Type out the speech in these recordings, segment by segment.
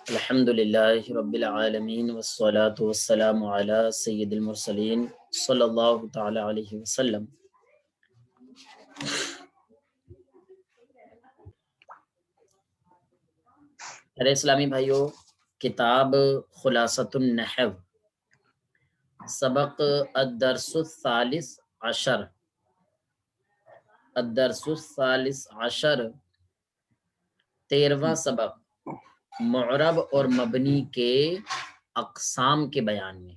الحمد للہ رب العالمین والصلاة والسلام علی سید المرسلین صلی اللہ تعالی علیہ وسلم۔ ارے اسلامی بھائیو، کتاب خلاصۃ النحو، سبق الدرس الثالث عشر، الدرس الثالث عشر 13واں سبق، معرب اور مبنی کے اقسام کے بیان میں۔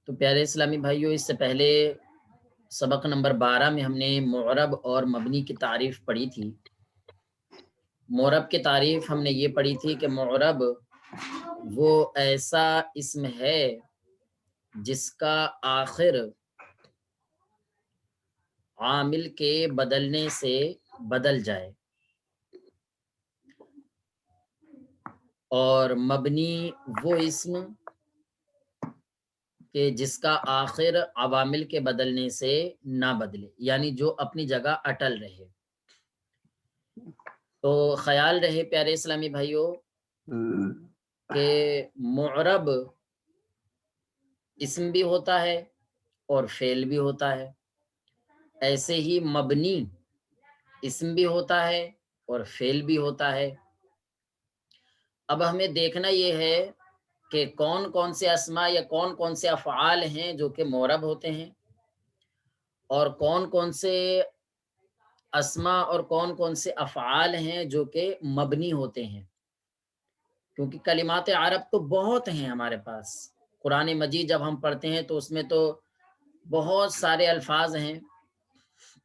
تو پیارے اسلامی بھائیو، اس سے پہلے سبق نمبر 12 میں ہم نے معرب اور مبنی کی تعریف پڑھی تھی۔ معرب کی تعریف ہم نے یہ پڑھی تھی کہ معرب وہ ایسا اسم ہے جس کا آخر عامل کے بدلنے سے بدل جائے، اور مبنی وہ اسم کہ جس کا آخر عوامل کے بدلنے سے نہ بدلے، یعنی جو اپنی جگہ اٹل رہے۔ تو خیال رہے پیارے اسلامی بھائیوں کہ معرب اسم بھی ہوتا ہے اور فعل بھی ہوتا ہے، ایسے ہی مبنی اسم بھی ہوتا ہے اور فعل بھی ہوتا ہے۔ اب ہمیں دیکھنا یہ ہے کہ کون کون سے اسماء یا کون کون سے افعال ہیں جو کہ معرب ہوتے ہیں، اور کون کون سے اسماء اور کون کون سے افعال ہیں جو کہ مبنی ہوتے ہیں، کیونکہ کلمات عرب تو بہت ہیں ہمارے پاس۔ قرآن مجید جب ہم پڑھتے ہیں تو اس میں تو بہت سارے الفاظ ہیں،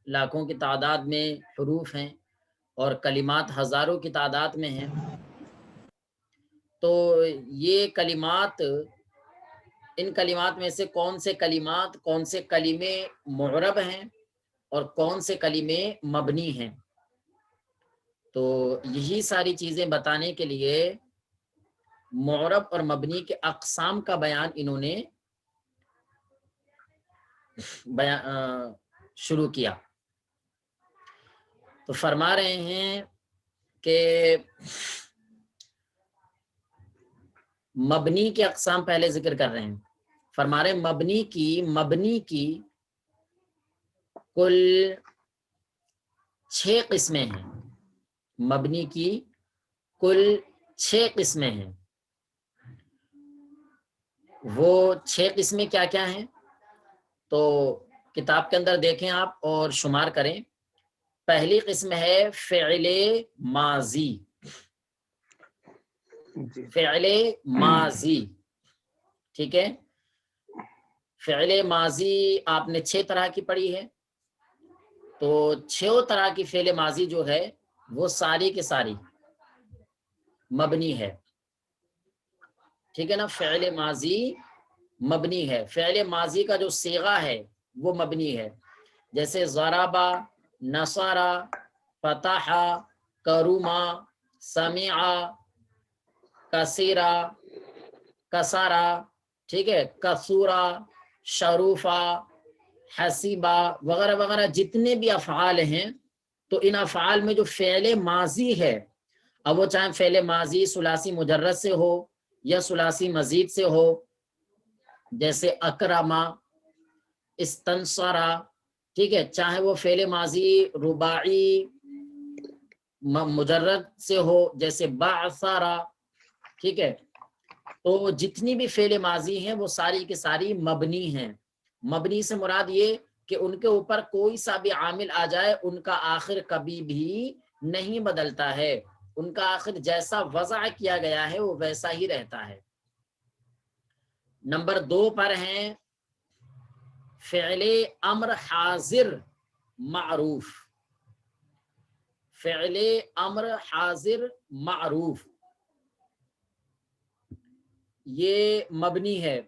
لاکھوں کی تعداد میں حروف ہیں، اور کلمات ہزاروں کی تعداد میں ہیں۔ تو یہ کلمات، ان کلمات میں سے کون سے کلمات، کون سے کلمے معرب ہیں اور کون سے کلمے مبنی ہیں، تو یہی ساری چیزیں بتانے کے لیے معرب اور مبنی کے اقسام کا بیان انہوں نے شروع کیا۔ تو فرما رہے ہیں کہ مبنی کے اقسام پہلے ذکر کر رہے ہیں۔ فرما رہے ہیں مبنی کی کل 6 قسمیں ہیں۔ مبنی کی کل 6 قسمیں ہیں۔ وہ 6 قسمیں کیا کیا ہیں؟ تو کتاب کے اندر دیکھیں آپ اور شمار کریں۔ پہلی قسم ہے فعل ماضی، فعل ماضی، ٹھیک ہے۔ فعل ماضی آپ نے 6 طرح کی پڑھی ہے، تو 6 طرح کی فعل ماضی جو ہے وہ ساری کے ساری مبنی ہے، ٹھیک ہے نا۔ فعل ماضی مبنی ہے، فعل ماضی کا جو صیغہ ہے وہ مبنی ہے، جیسے ضربا، نصرا، فتح، کروما، سمعا، کثیرا، کسارا، ٹھیک ہے، کثورا، شروفا، حسیبا وغیرہ وغیرہ جتنے بھی افعال ہیں، تو ان افعال میں جو فعل ماضی ہے، اب وہ چاہے فعل ماضی ثلاثی مجرد سے ہو یا ثلاثی مزید سے ہو، جیسے اکرما، استنصرا، ٹھیک ہے، چاہے وہ فعل ماضی رباعی مجرد سے ہو جیسے بعثرا، ٹھیک ہے۔ تو جتنی بھی فعل ماضی ہیں وہ ساری کی ساری مبنی ہیں۔ مبنی سے مراد یہ کہ ان کے اوپر کوئی سا بھی عامل آ جائے، ان کا آخر کبھی بھی نہیں بدلتا ہے، ان کا آخر جیسا وضع کیا گیا ہے وہ ویسا ہی رہتا ہے۔ نمبر 2 پر ہیں فعل امر حاضر معروف، فعل امر حاضر معروف، یہ مبنی ہے۔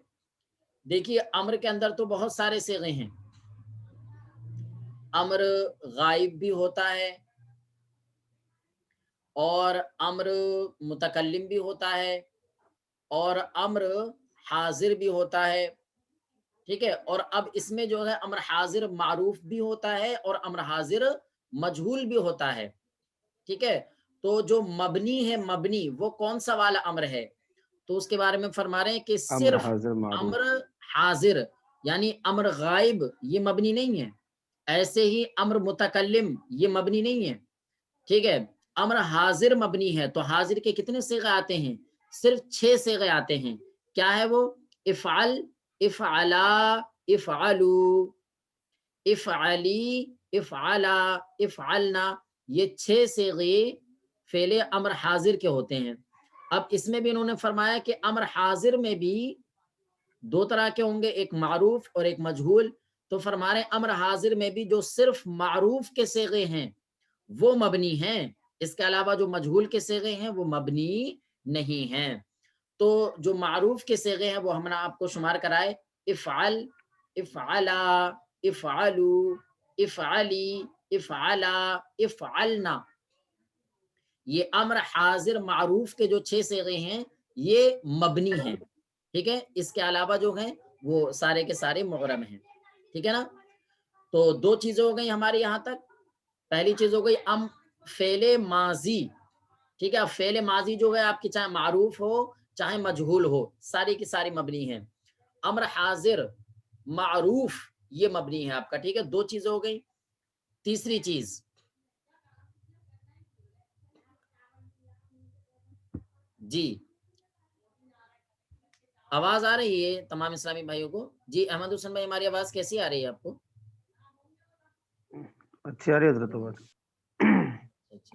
دیکھیے امر کے اندر تو بہت سارے صیغے ہیں، امر غائب بھی ہوتا ہے، اور امر متکلم بھی ہوتا ہے، اور امر حاضر بھی ہوتا ہے، ٹھیک ہے۔ اور اب اس میں جو ہے امر حاضر معروف بھی ہوتا ہے اور امر حاضر مجہول بھی ہوتا ہے، ٹھیک ہے۔ تو جو مبنی ہے مبنی وہ کون سا والا امر ہے؟ تو اس کے بارے میں فرما رہے ہیں کہ صرف امر حاضر یعنی امر غائب یہ مبنی نہیں ہے، ایسے ہی امر متکلم یہ مبنی نہیں ہے، ٹھیک ہے، امر حاضر مبنی ہے۔ تو حاضر کے کتنے صیغے آتے ہیں؟ صرف 6 صیغے آتے ہیں۔ کیا ہے وہ؟ افعل، افعلا، افعلو، افعلی، افعلا، افعلنا، یہ 6 صیغے فعل امر حاضر کے ہوتے ہیں۔ اب اس میں بھی انہوں نے فرمایا کہ امر حاضر میں بھی 2 طرح کے ہوں گے، ایک معروف اور ایک مجہول۔ تو فرما رہے امر حاضر میں بھی جو صرف معروف کے صیغے ہیں وہ مبنی ہیں، اس کے علاوہ جو مجہول کے صیغے ہیں وہ مبنی نہیں ہیں۔ تو جو معروف کے صیغے ہیں وہ ہم نے آپ کو شمار کرائے، افعل، افعلا، افعلو، افعلی، افعلا، افعلنا، یہ امر حاضر معروف کے جو 6 صیغے ہیں یہ مبنی ہیں، ٹھیک ہے۔ اس کے علاوہ جو ہیں وہ سارے کے سارے معرب ہیں، ٹھیک ہے نا۔ تو 2 چیزیں ہو گئی ہماری یہاں تک۔ پہلی چیز ہو گئی فعل ماضی، ٹھیک ہے۔ فعل ماضی جو ہے آپ کی چاہے معروف ہو چاہے مجہول ہو ساری کی ساری مبنی ہیں۔ امر حاضر معروف یہ مبنی ہے آپ کا، ٹھیک ہے۔ 2 چیزیں ہو گئی۔ تیسری چیز، جی آواز آ رہی ہے تمام اسلامی بھائیوں کو؟ جی احمد حسن بھائی ہماری آواز کیسی آ رہی ہے آپ کو؟ اچھی آ رہی ہے حضرت آواز،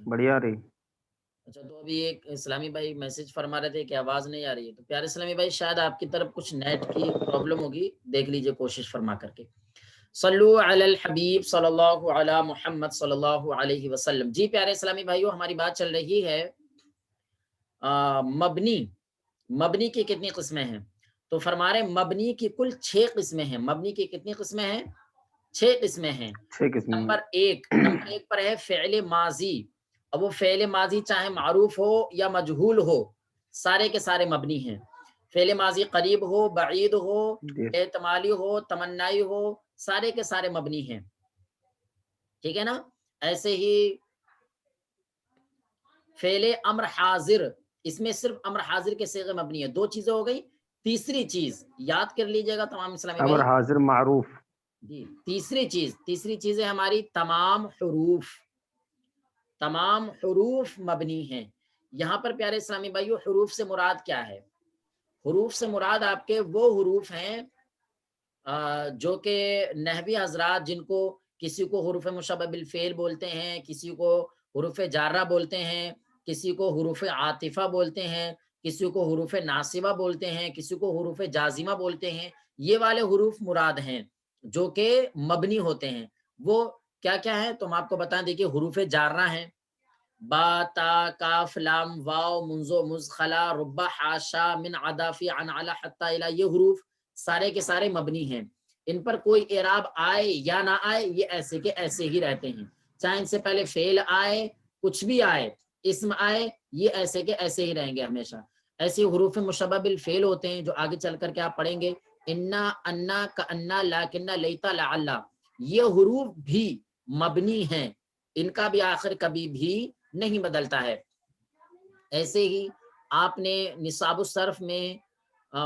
بڑھیا آ رہی۔ اچھا، تو ابھی ایک اسلامی بھائی میسج فرما رہے تھے کہ آواز نہیں آ رہی ہے، تو پیارے اسلامی بھائی شاید آپ کی طرف کچھ نیٹ کی پرابلم ہوگی، دیکھ لیجئے کوشش فرما کر کے۔ صلو علی الحبیب صلی اللہ علی محمد صلی اللہ علیہ وسلم۔ جی پیارے اسلامی بھائیوں، ہماری بات چل رہی ہے مبنی کی کتنی قسمیں ہیں؟ تو فرما رہے مبنی کی کل 6 قسمیں ہیں۔ مبنی کی کتنی قسمیں ہیں؟ 6 قسمیں ہیں۔ 6 قسمیں۔ نمبر ایک پر ہے فعل ماضی۔ اب وہ فعل ماضی چاہے معروف ہو یا مجہول ہو سارے کے سارے مبنی ہیں۔ فعل ماضی قریب ہو، بعید ہو، احتمالی ہو، تمنائی ہو، سارے کے سارے مبنی ہیں، ٹھیک ہے نا۔ ایسے ہی فعل امر حاضر، اس میں صرف امر حاضر کے صیغے مبنی ہے۔ 2 چیزیں ہو گئی۔ تیسری چیز یاد کر لیجئے گا تمام اسلامی بھائی، امر حاضر معروف، جی تیسری چیز ہے ہماری تمام حروف مبنی ہیں۔ یہاں پر پیارے اسلامی بھائیو حروف سے مراد کیا ہے؟ حروف سے مراد آپ کے وہ حروف ہیں جو کہ نحوی حضرات جن کو کسی کو حروف مشبہ بالفعل بولتے ہیں، کسی کو حروف جارہ بولتے ہیں، کسی کو حروف عاطفہ بولتے ہیں، کسی کو حروف ناصبہ بولتے ہیں، کسی کو حروف جازمہ بولتے ہیں، یہ والے حروف مراد ہیں جو کہ مبنی ہوتے ہیں۔ وہ کیا کیا ہیں تو ہم آپ کو بتائیں، دیکھیے حروف جارہ ہیں، با، تا، کاف، لام، واو، منزو، مزخلا، ربا، حاشا، من، عدا، فی، عن، علی، حتی، الی، یہ حروف سارے کے سارے مبنی ہیں۔ ان پر کوئی اعراب آئے یا نہ آئے یہ ایسے کے ایسے ہی رہتے ہیں، چاہے ان سے پہلے فعل آئے، کچھ بھی آئے، اسم آئے، یہ ایسے کے ایسے ہی رہیں گے ہمیشہ۔ ایسے حروف مشبہ بالفعل ہوتے ہیں جو آگے چل کر کے آپ پڑھیں گے، انا، انا، کانا، لاکنہ، لیتا، لعلہ، یہ حروف بھی مبنی ہیں، ان کا بھی آخر کبھی بھی نہیں بدلتا ہے۔ ایسے ہی آپ نے نصاب الصرف میں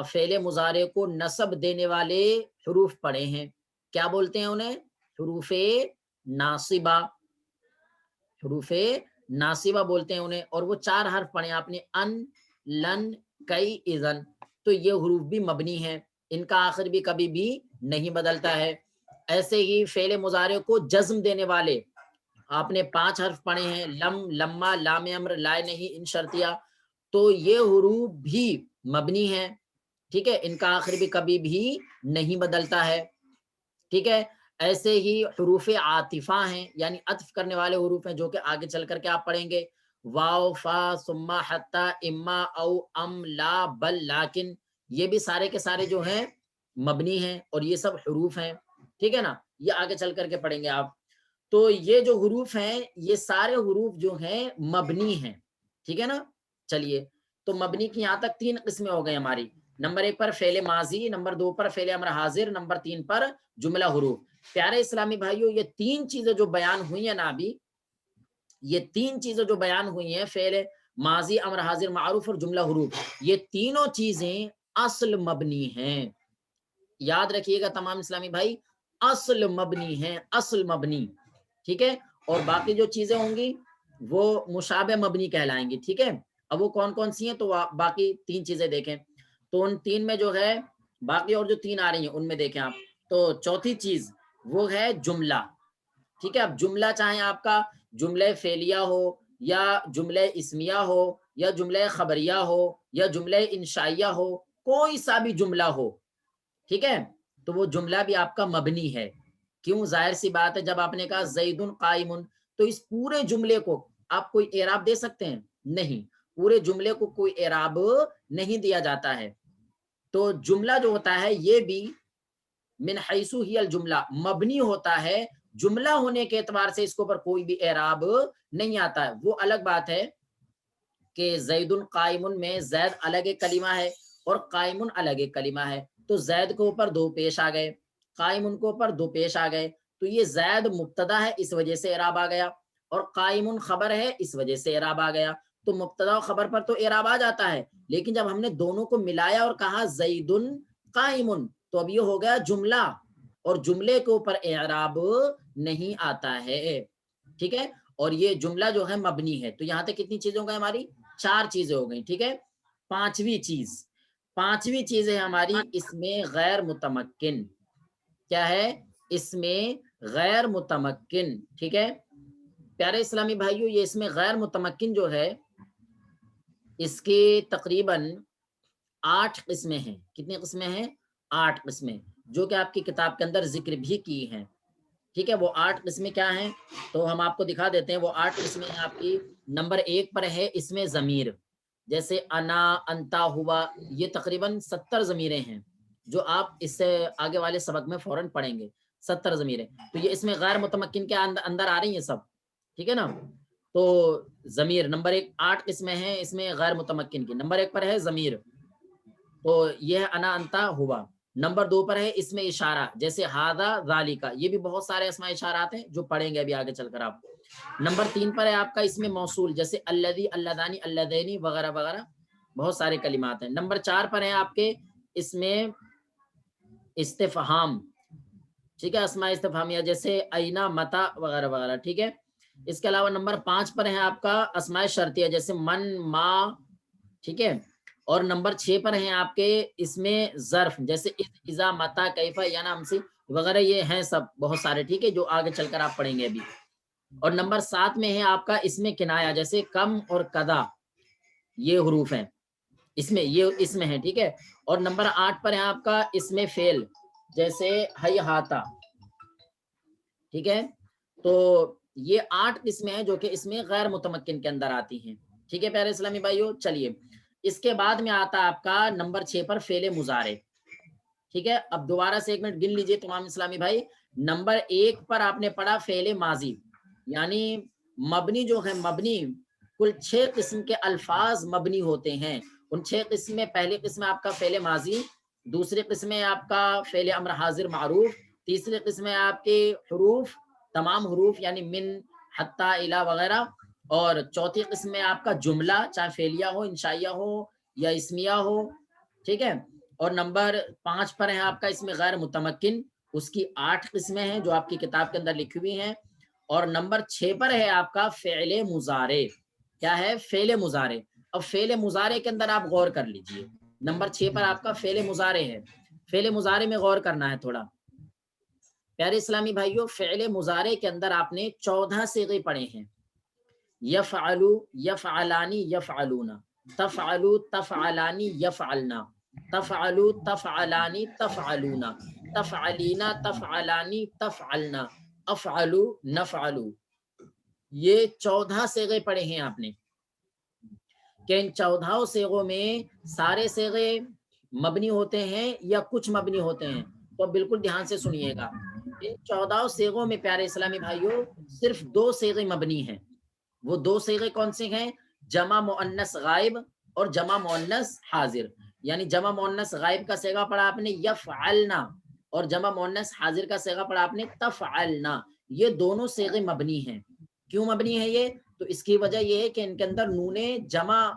فعل مضارع کو نصب دینے والے حروف پڑھے ہیں، کیا بولتے ہیں انہیں؟ حروف ناصبہ، حروف ناصبہ بولتے ہیں انہیں، اور وہ 4 حرف پڑھے آپ نے، ان، لن، کئی، اذن، تو یہ حروف بھی مبنی ہیں، ان کا آخر بھی کبھی بھی نہیں بدلتا ہے۔ ایسے ہی فعل مضارع کو جزم دینے والے آپ نے 5 حرف پڑھے ہیں، لم، لما، لام امر، لائے نہیں، ان شرطیہ، تو یہ حروف بھی مبنی ہیں، ٹھیک ہے، ان کا آخر بھی کبھی بھی نہیں بدلتا ہے، ٹھیک ہے۔ ایسے ہی حروف عاطفہ ہیں، یعنی عطف کرنے والے حروف ہیں جو کہ آگے چل کر کے آپ پڑھیں گے، واو، فا، ثم، حتی، اما، او، ام، لا، بل، لیکن، یہ بھی سارے کے سارے جو ہیں مبنی ہیں، اور یہ سب حروف ہیں، ٹھیک ہے نا، یہ آگے چل کر کے پڑھیں گے آپ۔ تو یہ جو حروف ہیں یہ سارے حروف جو ہیں مبنی ہیں، ٹھیک ہے نا۔ چلیے، تو مبنی کی یہاں تک 3 قسمیں ہو گئی ہماری۔ نمبر 1 پر فعل ماضی، نمبر 2 پر فعل امر حاضر، نمبر 3 پر جملہ حروف۔ پیارے اسلامی بھائیوں، یہ 3 چیزیں جو بیان ہوئی ہیں نا ابھی، یہ تین چیزیں جو بیان ہوئی ہیں، فعل ماضی، امر حاضر معروف اور جملہ حروف، یہ تینوں چیزیں اصل مبنی ہیں. یاد رکھیے گا تمام اسلامی بھائی، اصل مبنی ہیں، اصل مبنی. ٹھیک ہے، اور باقی جو چیزیں ہوں گی وہ مشابہ مبنی کہلائیں گی. ٹھیک ہے، اب وہ کون کون سی ہیں تو باقی تین چیزیں دیکھیں. تو ان تین میں جو ہے باقی اور جو تین آ رہی ہیں ان میں دیکھیں آپ. تو چوتھی چیز وہ ہے جملہ. ٹھیک ہے، اب جملہ چاہے آپ کا جملہ فعلیہ ہو یا جملہ اسمیہ ہو یا جملہ خبریہ ہو یا جملہ انشائیہ ہو، کوئی سا بھی جملہ ہو، ٹھیک ہے، تو وہ جملہ بھی آپ کا مبنی ہے. کیوں؟ ظاہر سی بات ہے، جب آپ نے کہا زید قائم، تو اس پورے جملے کو آپ کوئی اعراب دے سکتے ہیں؟ نہیں، پورے جملے کو کوئی اعراب نہیں دیا جاتا ہے. تو جملہ جو ہوتا ہے یہ بھی من حیث ہی الجملہ مبنی ہوتا ہے. جملہ ہونے کے اعتبار سے اس کے اوپر کوئی بھی اعراب نہیں آتا ہے. وہ الگ بات ہے کہ زید قائم میں زید الگ ایک کلمہ ہے اور قائم الگ ایک کلمہ ہے. تو زید کے اوپر دو پیش آ گئے، قائم ان کے اوپر دو پیش آ گئے، تو یہ زید مبتدا ہے اس وجہ سے اعراب آ گیا، اور قائم خبر ہے اس وجہ سے اعراب آ گیا. تو مبتدا و خبر پر تو اعراب آ جاتا ہے، لیکن جب ہم نے دونوں کو ملایا اور کہا زید قائم، تو اب یہ ہو گیا جملہ، اور جملے کے اوپر اعراب نہیں آتا ہے. ٹھیک ہے، اور یہ جملہ جو ہے مبنی ہے. تو یہاں تک کتنی چیزیں ہو گئی ہماری؟ چار چیزیں ہو گئی. ٹھیک ہے، پانچویں چیز ہے ہماری اس میں غیر متمکن. کیا ہے؟ اس میں غیر متمکن. ٹھیک ہے پیارے اسلامی بھائیو، یہ اس میں غیر متمکن جو ہے اس کی تقریباً 8 قسمیں ہیں. کتنی قسمیں ہیں؟ 8 قسمیں، جو کہ آپ کی کتاب کے اندر ذکر بھی کی ہیں. ٹھیک ہے، وہ 8 قسمیں کیا ہیں تو ہم آپ کو دکھا دیتے ہیں. وہ 8 قسمیں ہیں آپ کی. نمبر 1 پر ہے اس میں ضمیر، جیسے انا، انتا، ہوا، یہ تقریباً 70 ضمیریں ہیں جو آپ اس سے آگے والے سبق میں فوراً پڑھیں گے. 70 ضمیریں، تو یہ اس میں غیر متمکن کے اندر آ رہی ہیں سب. ٹھیک ہے نا، تو ضمیر نمبر 1، 8 قسمیں ہیں اس میں غیر متمکن کی. نمبر 1 پر ہے ضمیر، تو یہ ہے انا، انتا، ہوا. نمبر 2 پر ہے اس میں اشارہ، جیسے ہاذا، ذالکا، یہ بھی بہت سارے اسماء اشارات ہیں جو پڑھیں گے ابھی آگے چل کر آپ. نمبر 3 پر ہے آپ کا اس میں موصول، جیسے الذی، اللذانی، اللذینی وغیرہ وغیرہ، بہت سارے کلمات ہیں. نمبر 4 پر ہیں آپ کے اس میں استفہام. ٹھیک ہے، اسماء استفہامیہ جیسے اینا، متا وغیرہ وغیرہ. ٹھیک ہے، اس کے علاوہ نمبر 5 پر ہے آپ کا اسماء شرطیہ، جیسے من، ما. ٹھیک ہے، اور نمبر 6 پر ہیں آپ کے اس میں ظرف، جیسے اذا، متا، کیفا، یانا، امسی وغیرہ، یہ ہیں سب بہت سارے. ٹھیک ہے، جو آگے چل کر آپ پڑھیں گے ابھی. اور نمبر 7 میں ہے آپ کا اس میں کنایا، جیسے کم اور کدا، یہ حروف ہیں اس میں، یہ اس میں ہے. ٹھیک ہے، اور نمبر 8 پر ہے آپ کا اس میں فعل، جیسے ہیہاتا. ٹھیک ہے، تو یہ 8 قسمیں ہیں جو کہ اس میں غیر متمکن کے اندر آتی ہیں. ٹھیک ہے پیارے اسلامی بھائیو، چلیے اس کے بعد میں آتا آپ کا نمبر 6 پر فعل مضارع. ٹھیک ہے، اب دوبارہ سے ایک منٹ گن لیجئے تمام اسلامی بھائی. نمبر 1 پر آپ نے پڑھا فعل ماضی، یعنی مبنی جو ہے مبنی، کل 6 قسم کے الفاظ مبنی ہوتے ہیں. ان 6 قسم میں پہلی قسم آپ کا فعل ماضی، دوسری قسم ہے آپ کا فعل امر حاضر معروف، تیسری قسم ہے آپ کے حروف، تمام حروف یعنی من، حتی، الی وغیرہ، اور چوتھی قسم میں آپ کا جملہ، چاہے فعلیہ ہو، انشائیہ ہو یا اسمیہ ہو. ٹھیک ہے، اور نمبر 5 پر ہے آپ کا اس میں غیر متمکن، اس کی 8 قسمیں ہیں جو آپ کی کتاب کے اندر لکھی ہوئی ہیں. اور نمبر 6 پر ہے آپ کا فعل مضارع. کیا ہے؟ فعل مضارع. اب فعل مضارع کے اندر آپ غور کر لیجئے، نمبر 6 پر آپ کا فعل مضارع ہے. فعل مضارع میں غور کرنا ہے تھوڑا پیارے اسلامی بھائیوں. فعل مضارع کے اندر آپ نے 14 صیغے پڑھے ہیں، یفعلو، یفعلانی، یفعلون، تفعلو، تفعلانی، یفعلنا، تفعلو، تفعلانی، تفعلون، تفعلینا، تفعلانی، تفعلنا، افعلو، نفعلو. یہ 14 صیغے پڑھے ہیں آپ نے، کہ ان 14 صیغوں میں سارے صیغے مبنی ہوتے ہیں یا کچھ مبنی ہوتے ہیں. تو بالکل دھیان سے سنیے گا، ان 14 صیغوں میں پیارے اسلامی بھائیوں صرف 2 صیغے مبنی ہیں. وہ 2 صیغے کون سے ہیں؟ جمع مؤنث غائب اور جمع مؤنث حاضر. یعنی جمع مؤنث غائب کا صیغہ پڑھا آپ نے یفعلنا، اور جمع مؤنث حاضر کا صیغہ پڑھا آپ نے تفعلنا. یہ دونوں صیغے مبنی ہیں. کیوں مبنی ہے یہ؟ تو اس کی وجہ یہ ہے کہ ان کے اندر نون جمع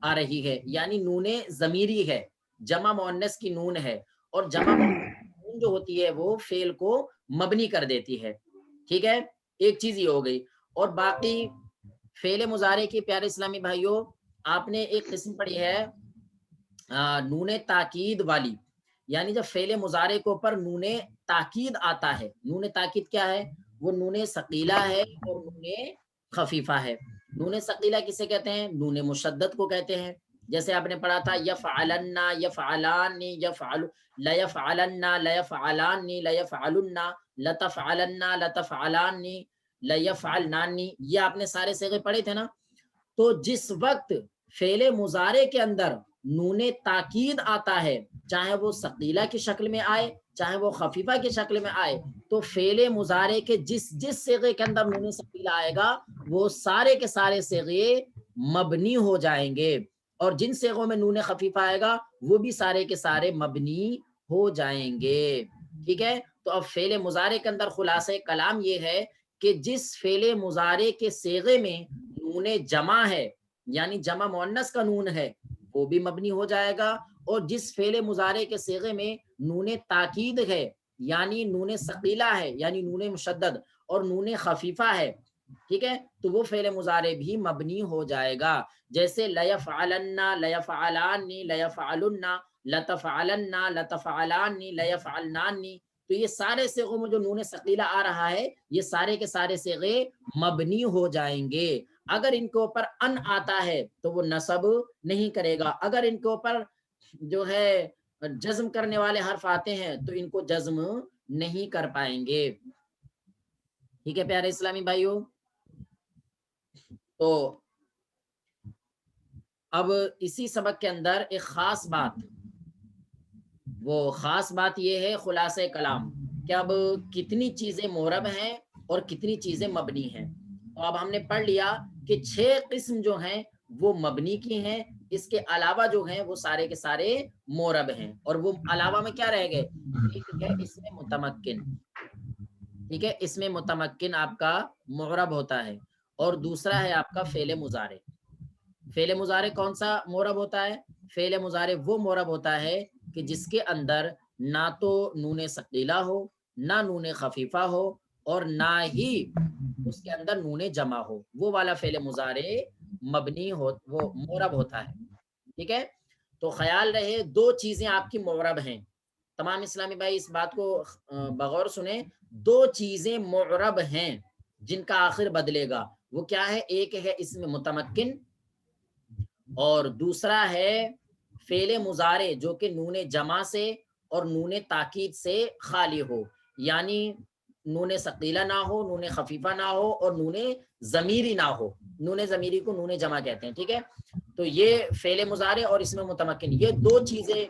آ رہی ہے، یعنی نون ضمیری ہے، جمع مؤنث کی نون ہے، اور جمع نون جو ہوتی ہے وہ فعل کو مبنی کر دیتی ہے. ٹھیک ہے، ایک چیز یہ ہو گئی. اور باقی فعل مضارع کی پیارے اسلامی بھائیوں آپ نے ایک قسم پڑھی ہے نون تاکید والی، یعنی جب فعل مضارع کے اوپر نون تاکید آتا ہے. نون تاکید کیا ہے؟ وہ نون ثقیلہ ہے اور نون خفیفہ ہے. نون ثقیلہ کسے کہتے ہیں؟ نون مشدد کو کہتے ہیں. جیسے آپ نے پڑھا تھا یفعلن، یفعلان، یفعل، لیفعلن، لیفعلان، لیفعلن، لتفعلن، لتفعلان، لیفعلنان، یہ آپ نے سارے صیغے پڑھے تھے نا. تو جس وقت فعل مضارع کے اندر نون تاکید آتا ہے، چاہے وہ ثقیلہ کی شکل میں آئے چاہے وہ خفیفہ کی شکل میں آئے، تو فعل مضارع کے جس صیغے کے اندر نون ثقیلہ آئے گا وہ سارے کے سارے صیغے مبنی ہو جائیں گے، اور جن صیغوں میں نون خفیفہ آئے گا وہ بھی سارے کے سارے مبنی ہو جائیں گے. ٹھیک ہے، تو اب فعل مضارع کے اندر خلاصہ کلام یہ ہے کہ جس فعل مضارع کے صیغے میں نون جمع ہے، یعنی جمع مؤنث کا نون ہے، وہ بھی مبنی ہو جائے گا، اور جس فعل مضارع کے صیغے میں نون تاکید ہے، یعنی نون ثقیلہ ہے، یعنی نون مشدد اور نون خفیفہ ہے، ٹھیک ہے، تو وہ فعل مضارع بھی مبنی ہو جائے گا. جیسے لیفعلن، لیفعلان، لیفعلن، لتفعلن، لتفعلان، لیفعلنان، تو یہ سارے صیغوں میں جو نون ثقیلہ آ رہا ہے یہ سارے کے سارے صیغے مبنی ہو جائیں گے. اگر ان کے اوپر ان آتا ہے تو وہ نصب نہیں کرے گا، اگر ان کے اوپر جو ہے جزم کرنے والے حرف آتے ہیں تو ان کو جزم نہیں کر پائیں گے. ٹھیک ہے پیارے اسلامی بھائیوں، تو اب اسی سبق کے اندر ایک خاص بات، وہ خاص بات یہ ہے خلاصہ کلام کہ اب کتنی چیزیں معرب ہیں اور کتنی چیزیں مبنی ہیں. تو اب ہم نے پڑھ لیا کہ 6 قسم جو ہیں وہ مبنی کی ہیں، اس کے علاوہ جو ہیں وہ سارے کے سارے معرب ہیں. اور وہ علاوہ میں کیا رہ گئے؟ ایک ہے اس میں متمکن، ٹھیک ہے، اس میں متمکن آپ کا معرب ہوتا ہے، اور دوسرا ہے آپ کا فعل مضارع. فعل مضارع کون سا معرب ہوتا ہے؟ فعل مضارع وہ معرب ہوتا ہے کہ جس کے اندر نہ تو نون ثقیلہ ہو، نہ نون خفیفہ ہو، اور نہ ہی اس کے اندر نون جمع ہو، وہ والا فعل مضارع مبنی ہو، وہ معرب ہوتا ہے. ٹھیک ہے، تو خیال رہے 2 چیزیں آپ کی معرب ہیں. تمام اسلامی بھائی اس بات کو بغور سنیں، 2 چیزیں معرب ہیں جن کا آخر بدلے گا. وہ کیا ہے؟ ایک ہے اس میں متمکن، اور دوسرا ہے فعل مضارع جو کہ نون جمع سے اور نون تاکید سے خالی ہو، یعنی نون ثقیلہ نہ ہو، نون خفیفہ نہ ہو، اور نون ضمیری نہ ہو. نون ضمیری کو نون جمع کہتے ہیں. ٹھیک ہے، تو یہ فعل مضارع اور اس میں متمکن، یہ 2 چیزیں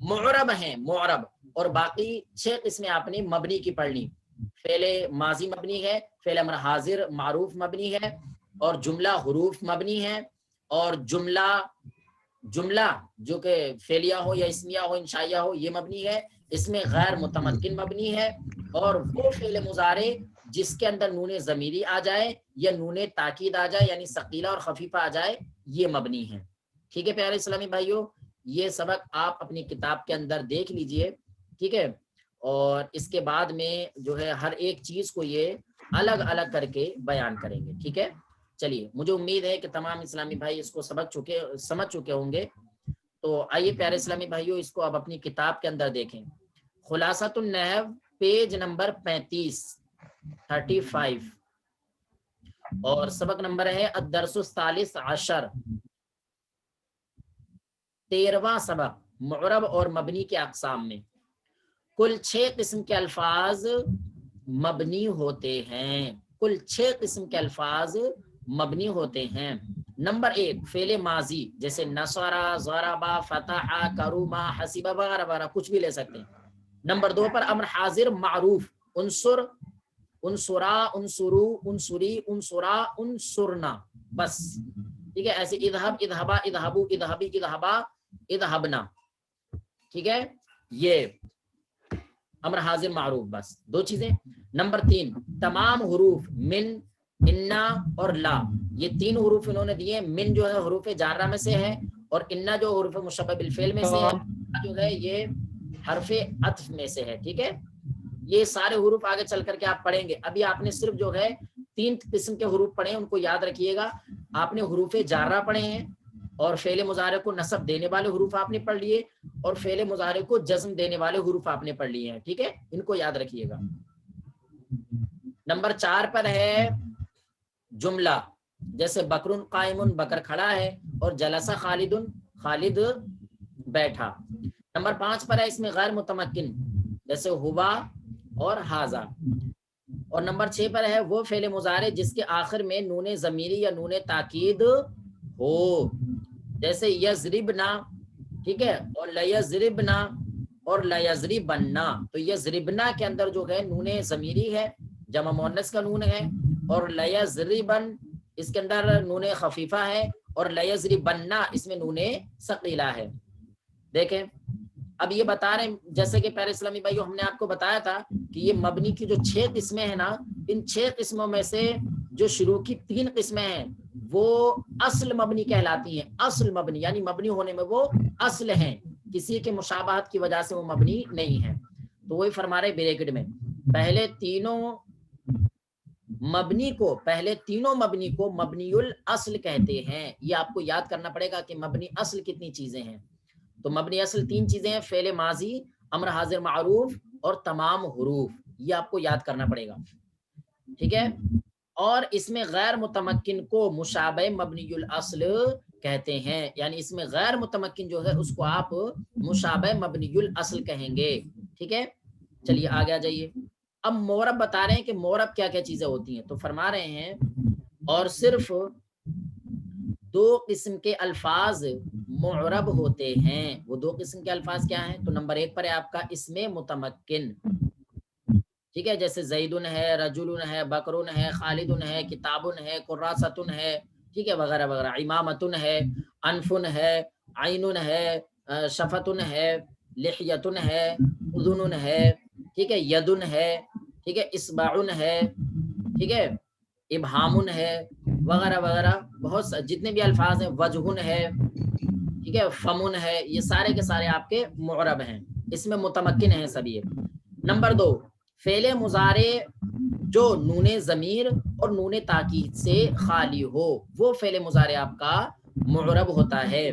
معرب ہیں، معرب. اور باقی 6 قسمیں آپ نے مبنی کی پڑھ لی. فعل ماضی مبنی ہے، فعل امر حاضر معروف مبنی ہے، اور جملہ حروف مبنی ہے، اور جملہ جو کہ فعلیہ ہو یا اسمیہ ہو انشائیہ ہو یہ مبنی ہے. اس میں غیر متمکن مبنی ہے، اور وہ فعل مضارع جس کے اندر نون ضمیری آ جائے یا نون تاکید آ جائے یعنی ثقیلہ اور خفیفہ آ جائے یہ مبنی ہے. ٹھیک ہے پیارے اسلامی بھائیوں، یہ سبق آپ اپنی کتاب کے اندر دیکھ لیجئے. ٹھیک ہے، اور اس کے بعد میں جو ہے ہر ایک چیز کو یہ الگ الگ کر کے بیان کریں گے. ٹھیک ہے، چلیے مجھے امید ہے کہ تمام اسلامی بھائی اس کو سمجھ چکے ہوں گے. تو آئیے پیارے اسلامی بھائیوں اس کو اب اپنی کتاب کے اندر دیکھیں. خلاصۃ النحو پیج نمبر 35 اور سبق نمبر ہے الدرس الثالث عشر، 13واں سبق، معرب اور مبنی کے اقسام میں. کل 6 قسم کے الفاظ مبنی ہوتے ہیں، کل 6 قسم کے الفاظ مبنی ہوتے ہیں. نمبر 1 فعل ماضی، جیسے نصرہ، ضربہ، فتح، کروما، حسبہ وغیرہ وغیرہ، کچھ بھی لے سکتے ہیں. نمبر 2 پر امر حاضر معروف، انصر، انصرا، انصرو، انصری، انصرا، انصرنا، بس. ٹھیک ہے، ایسے اذهب، اذهبا، اذهبو، اذهبی، اذهبا، اذهبنا. ٹھیک ہے، یہ امر حاضر معروف، بس 2 چیزیں. نمبر 3 تمام حروف من، انا اور لا، یہ تین حروف انہوں نے دیے. من جو ہے حروف جارہ میں سے ہے، اور انا جو حروف مشبہ بالفعل میں سے ہے، جو ہے یہ حرف عطف میں سے ہے. ٹھیک ہے، یہ سارے حروف آگے چل کر کے آپ پڑھیں گے. ابھی آپ نے صرف جو ہے 3 قسم کے حروف پڑھے ہیں، ان کو یاد رکھیے گا. آپ نے حروف جارہ پڑھے ہیں، اور فعل مضارع کو نصب دینے والے حروف آپ نے پڑھ لیے، اور فعل مضارع کو جزم دینے والے حروف آپ نے پڑھ لیے ہیں. ٹھیک ہے، ان کو یاد رکھیے گا. نمبر 4 پر ہے جملہ، جیسے بکر قائم، بکر کھڑا ہے، اور جلسہ خالد، خالد بیٹھا. نمبر 5 پر ہے اس میں غیر متمکن، جیسے ہوا اور ہاذا. اور نمبر 6 پر ہے وہ فعل مضارع جس کے آخر میں نون ضمیری یا نون تاکید ہو، جیسے یضربنا. ٹھیک ہے، اور لیضربنا اور لیضربنا. تو یضربنا کے اندر جو ہے نون ضمیری ہے، جمع مؤنث کا نون ہے، اور لیضربن اس کے اندر نون خفیفہ ہے، اور لیضربنا اس میں نون ثقیلہ ہے. دیکھیں اب یہ بتا رہے ہیں، جیسے کہ پیارے اسلامی بھائیو ہم نے آپ کو بتایا تھا کہ یہ مبنی کی جو 6 قسمیں ہیں نا، ان 6 قسموں میں سے جو شروع کی 3 قسمیں ہیں وہ اصل مبنی کہلاتی ہیں. اصل مبنی یعنی مبنی ہونے میں وہ اصل ہیں، کسی کے مشابہت کی وجہ سے وہ مبنی نہیں ہیں. تو وہی فرما رہے بریکٹ میں پہلے تینوں مبنی کو مبنی الاصل کہتے ہیں. یہ آپ کو یاد کرنا پڑے گا کہ مبنی اصل کتنی چیزیں ہیں. تو مبنی اصل 3 چیزیں ہیں، فعل ماضی، امر حاضر معروف، اور تمام حروف. یہ آپ کو یاد کرنا پڑے گا. ٹھیک ہے، اور اس میں غیر متمکن کو مشابہ مبنی الاصل کہتے ہیں، یعنی اس میں غیر متمکن جو ہے اس کو آپ مشابہ مبنی الاصل کہیں گے. ٹھیک ہے، چلیے آگے آ جائیے. اب مورب بتا رہے ہیں کہ مورب کیا کیا چیزیں ہوتی ہیں. تو فرما رہے ہیں اور صرف 2 قسم کے الفاظ معرب ہوتے ہیں. وہ 2 قسم کے الفاظ کیا ہیں؟ تو نمبر 1 پر ہے آپ کا اسم متمکن. ٹھیک ہے، جیسے زیدن ہے، رجلن ہے، بکرن ہے، خالدن ہے، کتابن ہے، قراستن ہے. ٹھیک ہے، وغیرہ وغیرہ. امامتن ہے، انفن ہے، عینن ہے، شفتن ہے، لحیتن ہے، اذن ہے. ٹھیک ہے، یدن ہے. ٹھیک ہے، اصبعن ہے. ٹھیک ہے، ابہامن ہے، وغیرہ وغیرہ. بہت جتنے بھی الفاظ ہیں، وجہن ہے. ٹھیک ہے، فمن ہے. یہ سارے کے سارے آپ کے معرب ہیں، اس میں متمکن ہیں سبھی. نمبر 2 فعل مضارع جو نون ضمیر اور نون تاکید سے خالی ہو، وہ فعل مضارع آپ کا معرب ہوتا ہے.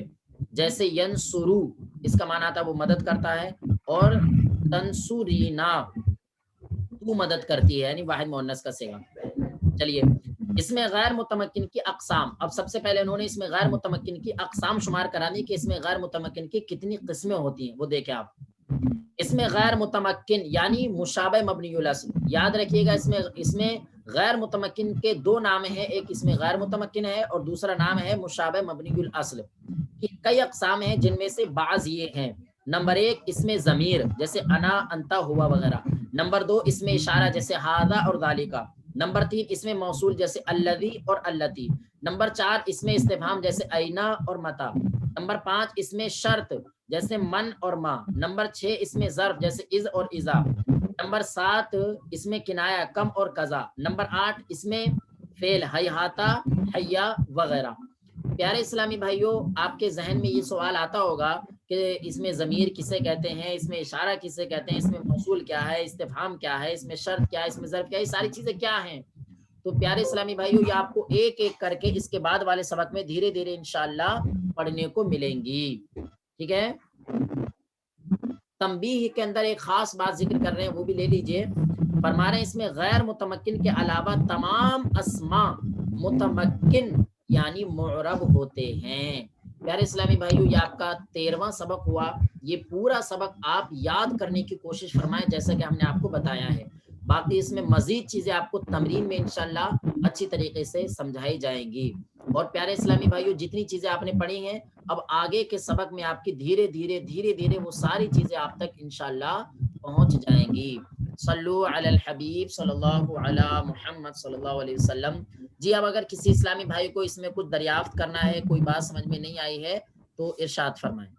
جیسے ینصرو، اس کا معنی آتا ہے وہ مدد کرتا ہے، اور تنصرینا تو مدد کرتی ہے، یعنی واحد مؤنث کا صیغہ. چلیے اس میں غیر متمکن کی اقسام. اب سب سے پہلے انہوں نے اس میں غیر متمکن کی اقسام شمار کرانی کہ اس میں غیر متمکن کی کتنی قسمیں ہوتی ہیں. وہ دیکھیں آپ، اس میں غیر متمکن یعنی مشابہ مبنی الاصل. یاد رکھیے گا اس میں غیر متمکن کے 2 نام ہیں، ایک اس میں غیر متمکن ہے اور دوسرا نام ہے مشابہ مبنی الاصل. کئی اقسام ہیں جن میں سے بعض یہ ہیں. نمبر 1 اس میں ضمیر، جیسے انا، انتا، ہوا وغیرہ. نمبر 2 اس میں اشارہ، جیسے ہاذا اور ذالکا. نمبر 3 اس میں موصول، جیسے الذی اور اللتی. نمبر 4 اس میں استفہام، جیسے اینا اور متا. نمبر 5 اس میں شرط، جیسے من اور ما. نمبر 6 اس میں ظرف، جیسے از اور اذا. نمبر 7 اس میں کنایا، کم اور قضا. نمبر 8 اس میں فعل، ہیہاتا، حیا وغیرہ. پیارے اسلامی بھائیوں، آپ کے ذہن میں یہ سوال آتا ہوگا کہ اس میں ضمیر کسے کہتے ہیں، اس میں اشارہ کسے کہتے ہیں، اس میں موصول کیا ہے، استفہام کیا ہے، اس میں شرط کیا ہے، اس میں ظرف کیا ہے، یہ ساری چیزیں کیا ہیں. تو پیارے اسلامی بھائیوں یہ آپ کو ایک ایک کر کے اس کے بعد والے سبق میں دھیرے دھیرے انشاءاللہ پڑھنے کو ملیں گی. ٹھیک ہے، تنبیہ کے اندر ایک خاص بات ذکر کر رہے ہیں، وہ بھی لے لیجئے. فرما رہے ہیں اس میں غیر متمکن کے علاوہ تمام اسماء متمکن یعنی معرب ہوتے ہیں. پیارے اسلامی بھائیو یہ آپ کا 13واں سبق ہوا. یہ پورا سبق آپ یاد کرنے کی کوشش فرمائیں جیسا کہ ہم نے آپ کو بتایا ہے. باقی اس میں مزید چیزیں آپ کو تمرین میں انشاءاللہ اچھی طریقے سے سمجھائی جائیں گی. اور پیارے اسلامی بھائیو جتنی چیزیں آپ نے پڑھی ہیں، اب آگے کے سبق میں آپ کی دھیرے دھیرے وہ ساری چیزیں آپ تک انشاءاللہ پہنچ جائیں گی. صلو علی الحبیب صلی اللہ علی محمد صلی اللہ علیہ وسلم. جی اب اگر کسی اسلامی بھائی کو اس میں کچھ دریافت کرنا ہے، کوئی بات سمجھ میں نہیں آئی ہے تو ارشاد فرمائیں.